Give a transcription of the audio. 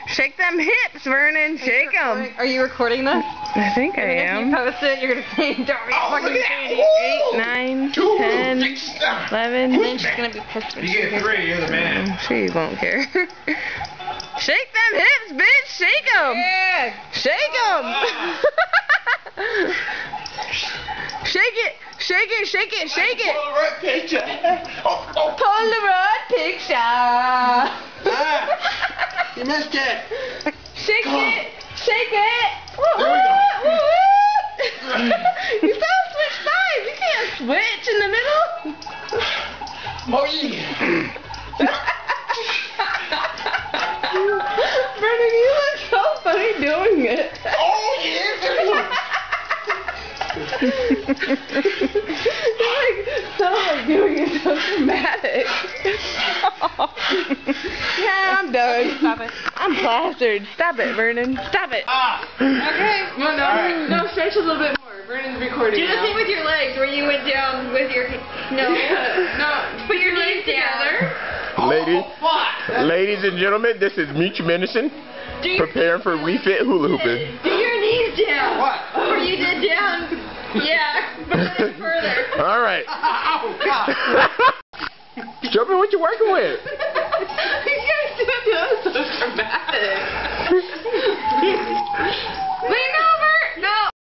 Shake them hips, Vernon. Shake them. Are you recording this? I think I am. If you post it, you're gonna say, "Don't be fucking Katie." 8, 9, 10, 11. And then she's gonna be pissed when You get 3, you're the man. She won't care. Shake them hips, bitch. Shake them. Yeah. Shake them. Shake it. Shake it. Shake it. Shake it. Polaroid picture. Oh. Polaroid picture. You missed it. Shake it. Shake it. There we go. You still switch sides. You can't switch in the middle. Oh yeah. Vernon, you look so funny doing it. Oh yeah. You're like so doing it so dramatic. Yeah, I'm done. Stop it. I'm plastered. Stop it, Vernon. Stop it. Okay. Well, no, stretch a little bit more. Vernon's recording. Do the thing with your legs where you went down with your no. Put your knees together. Ladies and gentlemen, this is Meech Menacin preparing for refit hula hooping. Do your knees down. What? Where you did down. Yeah, but then further. All right. Oh God. Show me what you're working with. You guys doing this so dramatic. Wait, no.